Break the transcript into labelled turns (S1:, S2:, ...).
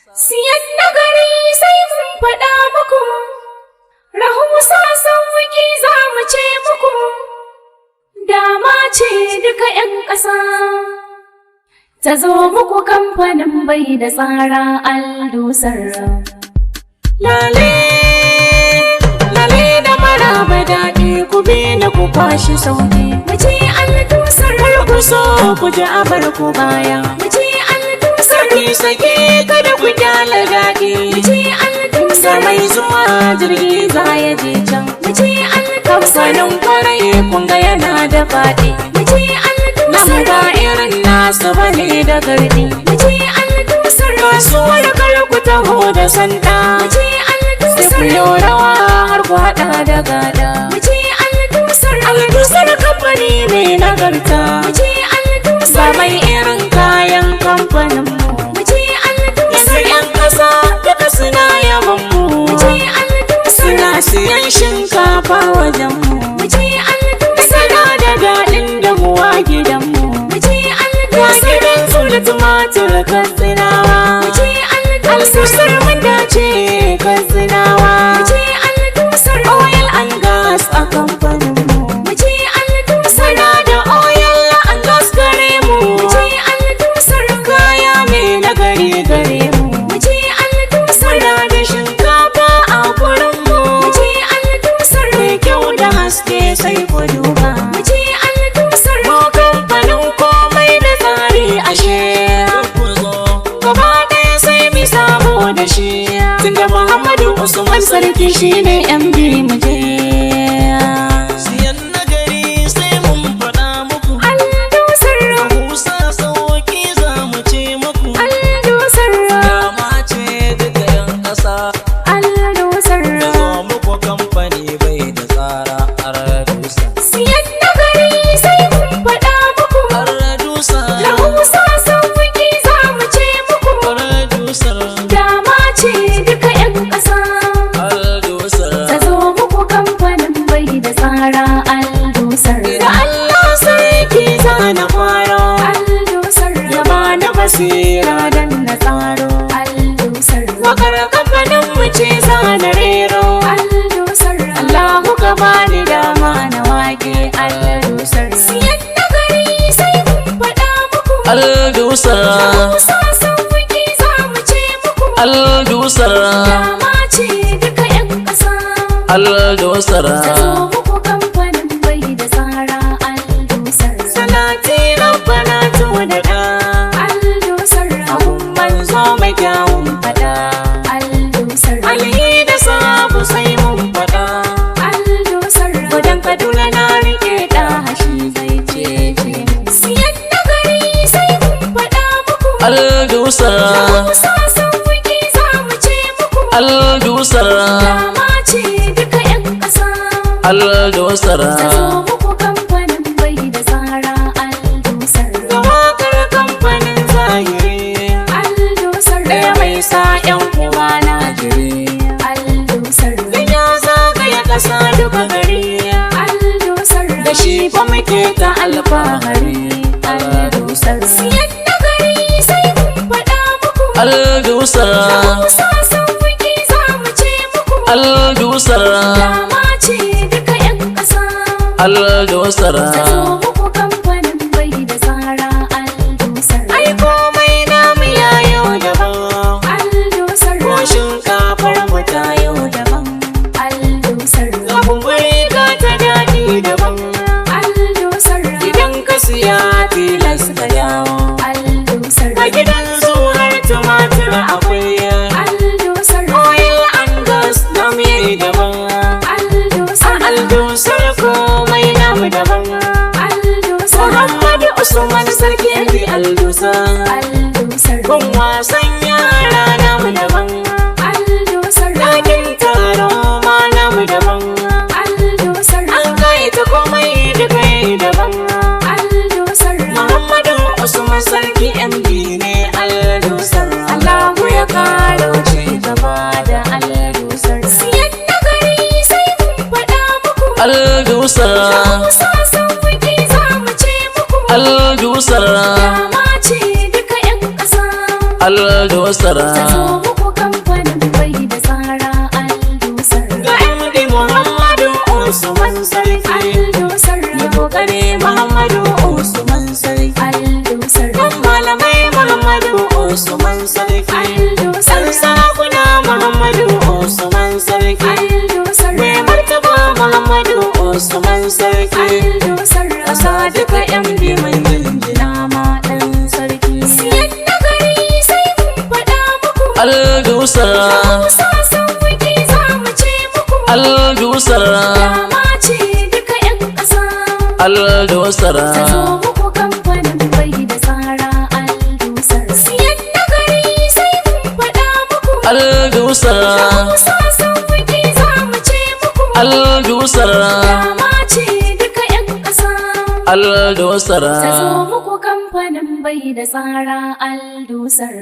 S1: Siyan nagari sai mun faɗa muku, rahusa sauƙi za mu ce muku, dama ce duka 'yan ƙasa. Ta zo muku kamfanin bai da tsara Aldusar.
S2: Lale, lale da maraba daɗi ku bi na ku kwashi sauƙi.
S1: Mu je Aldusar.
S2: Kar ku so ku ji abar ku baya.
S1: Mu je Aldusar.
S2: Saki sake kada ku kyala daɗi.
S1: Mu je Aldusar.
S2: Da mai zuwa jirgi za ya je can.
S1: Mu je Aldusar.
S2: Kamfanin kwarai kun ga yana da faɗi.
S1: Mu je Aldusar.
S2: Nan ba irin nasu bane da gardi.
S1: Mu je Aldusar.
S2: Kasuwar kar ku taho da sanda.
S1: Mu je Aldusar.
S2: Sai ku yi rawa har ku haɗa da gada.
S1: Mu je Aldusar.
S2: Aldusar kamfani mai nagarta.
S1: Mu je Aldusar.
S2: Ba mai irin kayan kamfanin mu.
S1: Mu je Aldusar.
S2: Yanzu 'yan ƙasa duka suna yaban mu.
S1: Mu je Aldusar.
S2: Suna siyan shinkafa wajen mu.
S1: Mu je Aldusar.
S2: Sana da daɗin damuwa gidan mu.
S1: Mu je
S2: Ga
S1: Aldusar.
S2: gidan su da tumatir katsinawa.
S1: Mu je Aldusar.
S2: Aldusar mun dace katsinawa.
S1: Mu je Aldusar.
S2: Oil and gas a kamfanin mu.
S1: Mu je Aldusar.
S2: Muna da oil and gas gare mu.
S1: Mu je Aldusar.
S2: Kaya mai nagari gare mu.
S1: Mu je Aldusar.
S2: Muna da shinkafa a gurin mu.
S1: Mu je Aldusar.
S2: Mai kyau da haske sai ku duba.
S1: Mu je Aldusar.
S2: Mu kamfanin komai da tsari ashe. Gaba ɗaya sai mi sabo da shi. Tunda Muhammadu Usman sarki shine MD mu je.
S3: Siyan nagari sai mun faɗa muku.
S1: Aldusar.
S3: Rahusa sauƙi za mu ce muku.
S1: Aldusar.
S3: Dama ce duka 'yan ƙasa.
S1: Aldusar.
S3: Da zo muku kamfani bai da tsara Ardusa.
S1: Siyan nagari sai mun faɗa muku,
S3: Ardusa.
S1: rahusa sauƙi za mu ce muku,
S3: Ardusa.
S1: dama ce duka 'yan ƙasa.
S3: Ardusa.
S1: Ta zo muku kamfanin bai da tsara Aldusar.
S2: Da Allah sarki za na faro.
S1: Aldusar.
S2: Ya ba na basira dan na tsaro.
S1: Aldusar.
S2: Wakar kamfanin mu ce za na rero.
S1: Aldusar.
S2: Allahu ka bani dama na wake Aldusar.
S1: Siyan nagari sai mun faɗa muku,
S3: Aldusa.
S1: rahusa sauƙi za mu ce muku,
S3: Aldusa.
S1: dama ce duka 'yan ƙasa.
S3: Aldusa.
S1: Ta zo muku kamfanin bai da tsara Aldusar.
S2: Salati rabbana tuwada.
S1: Aldusar.
S2: Abun manzo mai kyawun fada.
S1: Aldusar.
S2: Alhi da sabu sai mun fada.
S1: Aldusar.
S2: Wajen Kaduna na rike da hashi zai cece.
S1: Siyan nagari sai mun faɗa muku,
S3: Aldusa.
S1: rahusa sauƙi za mu ce muku,
S3: Aldusa.
S1: dama ce duka 'yan ƙasa.
S3: Aldusa.
S1: Ta zo muku kamfanin bai da tsara Aldusar.
S2: Da wakar kamfanin zahiri.
S1: Aldusar.
S2: Ɗaya mai sa 'yan uwa na jiri.
S1: Aldusar.
S2: Dan ya zagaya ƙasa duka gari.
S1: Aldusar.
S2: Da shi fa muke ta alfahari. Aldusar.
S1: Siyan nagari sai mun faɗa muku,
S3: Aldusa.
S1: rahusa sauƙi za mu ce muku,
S3: Aldusa.
S1: dama ce duka 'yan ƙasa.
S3: Aldusa.
S1: Ta zo muku kamfanin bai da tsara Aldusar.
S2: Ai komai namu ya yau daban.
S1: Aldusar.
S2: Ko shinkafar mu ta yau daban.
S1: Aldusar.
S2: Kumburi ka ta daɗi daban.
S1: Aldusar.
S2: Idan ka siya tilas ka dawo.
S1: Aldusar.
S2: A gidan zuwar tumatir akwai.
S1: Aldusar.
S2: Oil and gas namu yayi daban.
S1: Aldusar.
S2: Aldusar komai namu daban.
S1: Aldusar.
S2: Muhammadu Usman sarki MD Aldusar.
S1: Aldusar.
S2: Kun wasan yara namu daban.
S1: Aldusar.
S2: Ɗakin taro ma namu daban.
S1: Aldusar.
S2: An gaita komai duka yayi daban.
S1: Aldusar.
S2: Muhammadu Usman sarki MD ne Aldusar. Allahu ya karo ci gaba da Aldusar.
S1: Siyan nagari sai mun faɗa muku,
S3: Aldusa.
S1: rahusa sauƙi za mu ce muku,
S3: Aldusa.
S2: kokari Muhammadu Usman sarki
S1: Aldusar
S2: dan malamai Muhammadu Usman sarki
S1: Aldusar
S2: sarakuna Muhammadu Usman sarki
S1: Aldusar
S2: mai martaba Muhammadu Usman sarki
S1: Aldusar
S2: ƙasa duka yan biman jinjina ma ɗan sarki
S1: siyan nagari sai mun faɗa muku
S2: Aldusar
S1: Hausa sauki za mu ce muku
S2: Aldusar
S1: dama ce duka 'yan ƙasa
S2: Aldusar
S1: ta zo muku kamfanin bai da tsara Aldusar siyan nagari sai mun faɗa muku
S2: Aldusar
S1: Hausa sauki za mu ce muku
S2: Aldusar
S1: dama ce duka 'yan ƙasa
S2: Aldusar
S1: ta zo muku kamfanin bai da tsara Aldusar